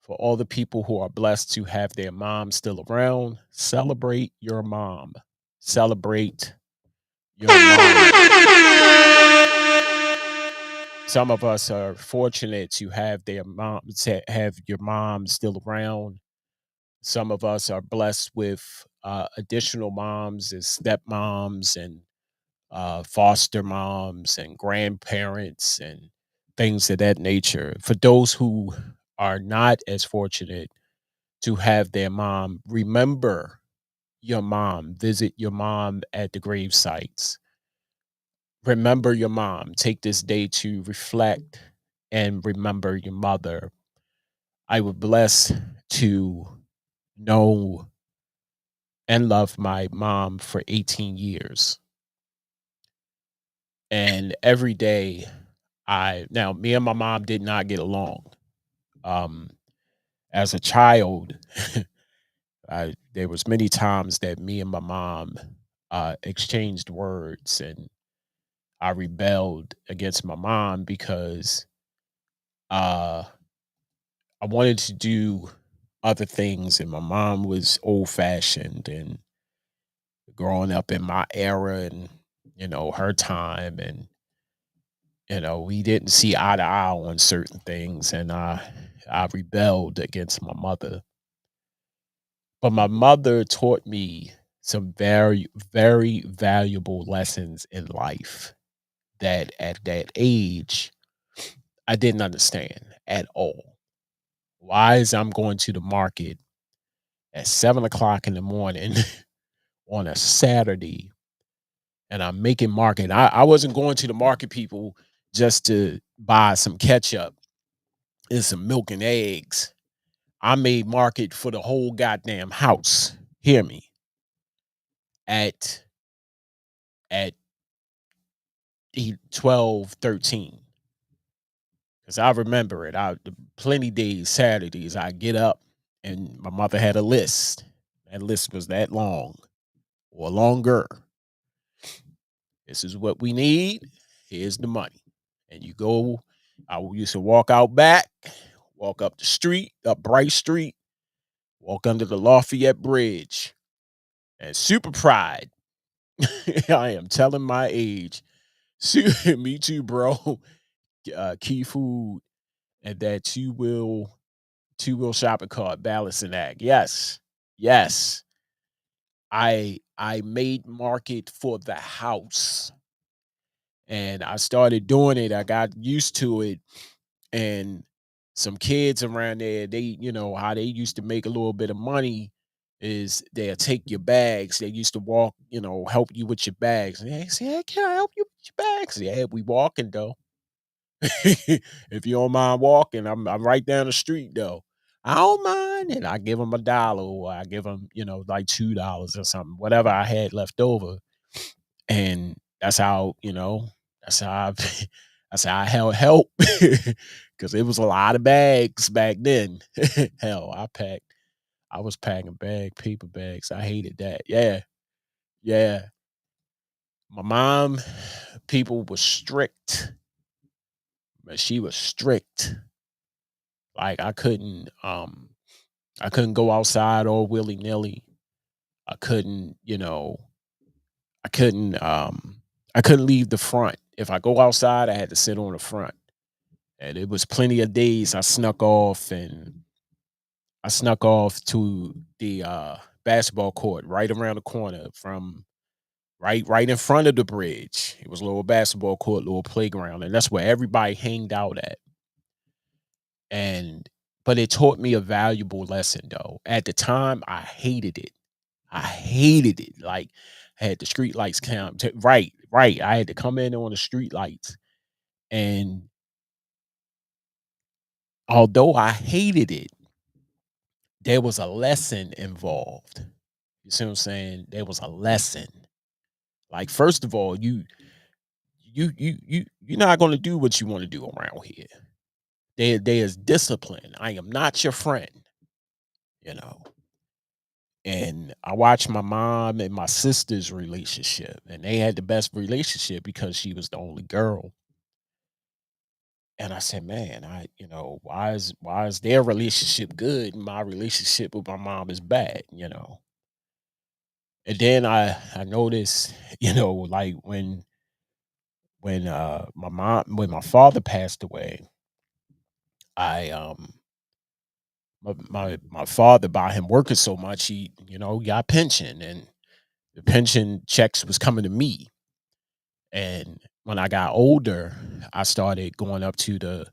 For all the people who are blessed to have their mom still around, celebrate your mom. Celebrate your mom. Some of us are fortunate to have have your mom still around. Some of us are blessed with additional moms and stepmoms and foster moms and grandparents and things of that nature. For those who are not as fortunate to have their mom, remember your mom, visit your mom at the grave sites. Remember your mom. Take this day to reflect and remember your mother. I was blessed to know and love my mom for 18 years. And every day now me and my mom did not get along. Um as a child, there was many times that me and my mom exchanged words, and I rebelled against my mom because uh I wanted to do other things, and my mom was old fashioned and growing up in my era and her time, and we didn't see eye to eye on certain things, and I rebelled against my mother. But my mother taught me some very, very valuable lessons in life that at that age I didn't understand at all. Why is I'm going to the market at 7 o'clock in the morning on a Saturday, and I'm making market? I wasn't going to the market, people, just to buy some ketchup and some milk and eggs. I made market for the whole goddamn house. Hear me. At at 12, 13. Because I remember it. Plenty days, Saturdays, I get up and my mother had a list. That list was that long or longer. This is what we need. Here's the money. And you go, I used to walk out back, walk up the street, up Bright Street, walk under the Lafayette Bridge, and super pride. I am telling my age. Me too, bro. Key Food and that two-wheel shopping cart, balancing act. Yes. Yes. I made market for the house, and I started doing it. I got used to it, and some kids around there, they, how they used to make a little bit of money is they'll take your bags. They used to walk, help you with your bags. And they say, "Hey, can I help you with your bags?" Yeah, we walking though. If you don't mind walking, I'm right down the street though. I don't mind, and I give them $1, or I give them, like $2 or something, whatever I had left over, and that's how that's how I that's how I held help because it was a lot of bags back then. Hell, I was packing paper bags. I hated that. Yeah, yeah. My mom, people was strict, but she was strict. Like I couldn't go outside all willy nilly. I couldn't, I couldn't I couldn't leave the front. If I go outside, I had to sit on the front. And it was plenty of days I snuck off to the basketball court right around the corner from right in front of the bridge. It was a little basketball court, little playground, and that's where everybody hanged out at. And but it taught me a valuable lesson though. At the time, I hated it. I hated it. Like, I had the street lights count. Right, right. I had to come in on the street lights. And although I hated it, there was a lesson involved. You see what I'm saying? There was a lesson. Like, first of all, you're not gonna do what you want to do around here. There's discipline. I am not your friend, you know. And I watched my mom and my sister's relationship, and they had the best relationship because she was the only girl. And I said, man, why is their relationship good and my relationship with my mom is bad? And then I noticed, like when when my father passed away, I my father, by him working so much, he got pension, and the pension checks was coming to me. And when I got older, I started going up to the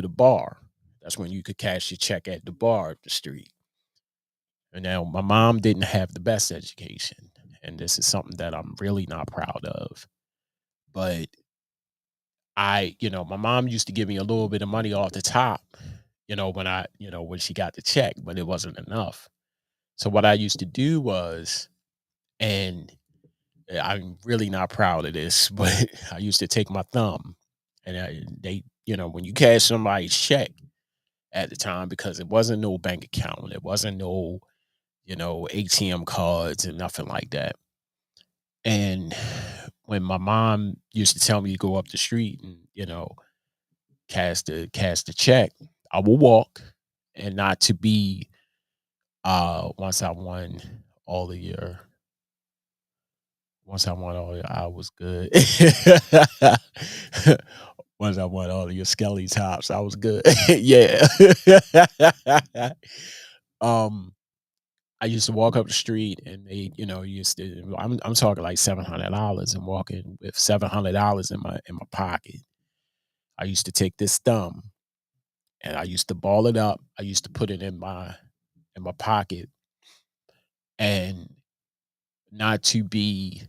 bar. That's when you could cash your check at the bar up the street. And now my mom didn't have the best education, and this is something that I'm really not proud of. But my mom used to give me a little bit of money off the top, when she got the check, but it wasn't enough. So what I used to do was, and I'm really not proud of this, but I used to take my thumb, and when you cash somebody's check at the time, because it wasn't no bank account, it wasn't no, ATM cards and nothing like that. And when my mom used to tell me to go up the street and, cash the check, I will walk, and not to be once I won all of your once I won all your I was good. Once I won all of your Skelly tops, I was good. Yeah. um I used to walk up the street, and they, used to I'm talking like $700, and walking with $700 in my pocket. I used to take this thumb, and I used to ball it up. I used to put it in my pocket, and not to be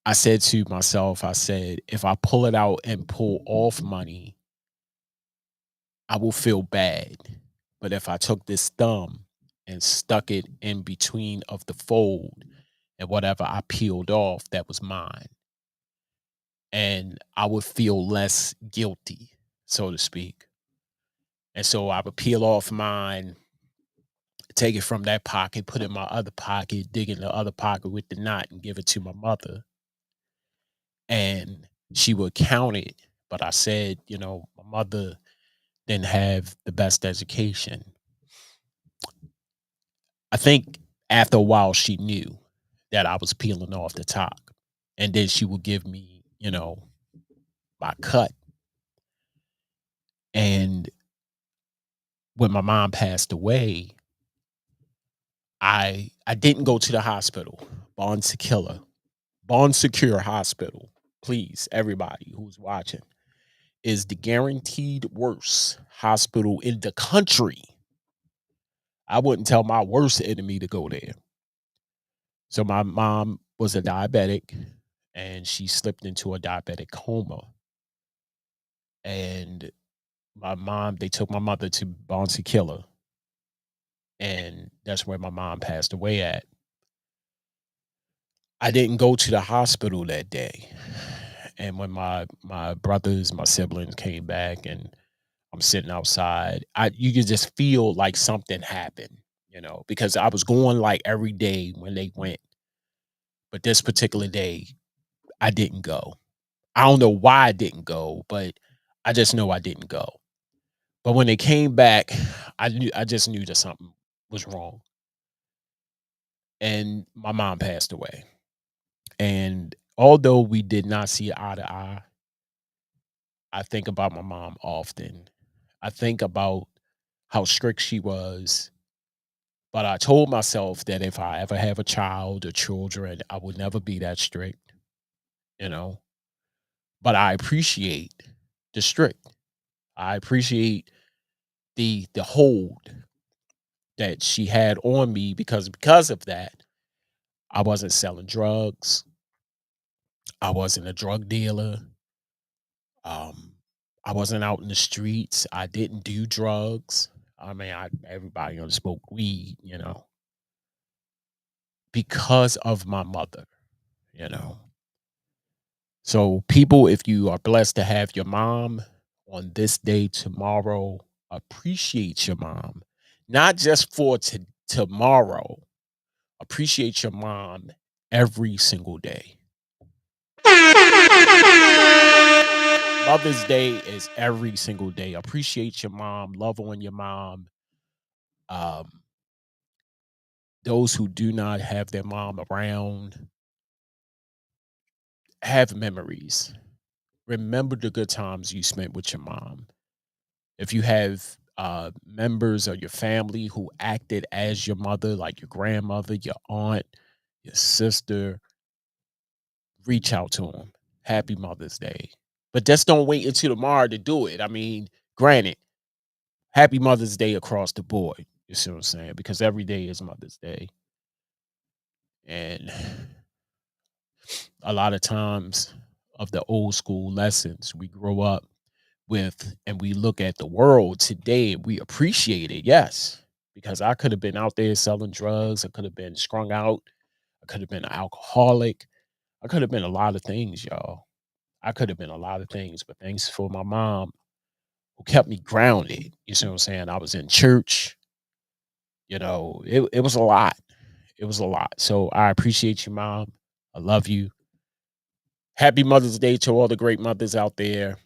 I said to myself, I said, if I pull it out and pull off money, I will feel bad. But if I took this thumb and stuck it in between of the fold, and whatever I peeled off, that was mine, and I would feel less guilty, so to speak. And so I would peel off mine, take it from that pocket, put it in my other pocket, dig in the other pocket with the knot, and give it to my mother. And she would count it. But I said, my mother didn't have the best education. I think after a while she knew that I was peeling off the top. And then she would give me, my cut. And when my mom passed away, I didn't go to the hospital. Bond Secure. Bond Secure Hospital. Please, everybody who's watching, is the guaranteed worst hospital in the country. I wouldn't tell my worst enemy to go there. So my mom was a diabetic, and she slipped into a diabetic coma. And they took my mother to Bonsi Killer, and that's where my mom passed away at. I didn't go to the hospital that day. And when my brothers, my siblings came back, and I'm sitting outside, you could just feel like something happened, because I was going like every day when they went. But this particular day, I didn't go. I don't know why I didn't go, but I just know I didn't go. But when they came back, I just knew that something was wrong. And my mom passed away. And although we did not see eye to eye, I think about my mom often. I think about how strict she was. But I told myself that if I ever have a child or children, I would never be that strict, you know. But I appreciate the strict. I appreciate the hold that she had on me, because of that, I wasn't selling drugs. I wasn't a drug dealer. Um, I wasn't out in the streets. I didn't do drugs. I mean, everybody spoke weed, because of my mother, you know. So, people, if you are blessed to have your mom on this day tomorrow, appreciate your mom, not just for tomorrow. Appreciate your mom every single day. Mother's Day is every single day. Appreciate your mom. Love on your mom. Um, those who do not have their mom around, have memories. Remember the good times you spent with your mom. If you have members of your family who acted as your mother, like your grandmother, your aunt, your sister, reach out to them. Happy Mother's Day. But just don't wait until tomorrow to do it. I mean, granted, happy Mother's Day across the board. You see what I'm saying? Because every day is Mother's Day. And a lot of times of the old school lessons we grow up with and we look at the world today, we appreciate it, yes. Because I could have been out there selling drugs, I could have been strung out, I could have been an alcoholic, I could have been a lot of things, y'all. I could have been a lot of things, but thanks for my mom who kept me grounded. You see what I'm saying? I was in church, it was a lot. It was a lot. So I appreciate you, mom. I love you. Happy Mother's Day to all the great mothers out there.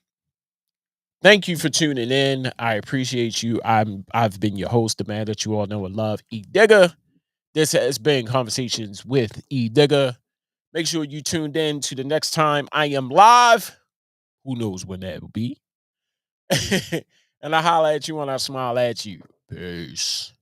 Thank you for tuning in. I appreciate you. I've been your host, the man that you all know and love, Edigga. This has been Conversations with Edigga. Make sure you tuned in to the next time I am live. Who knows when that will be? And I holler at you when I smile at you. Peace.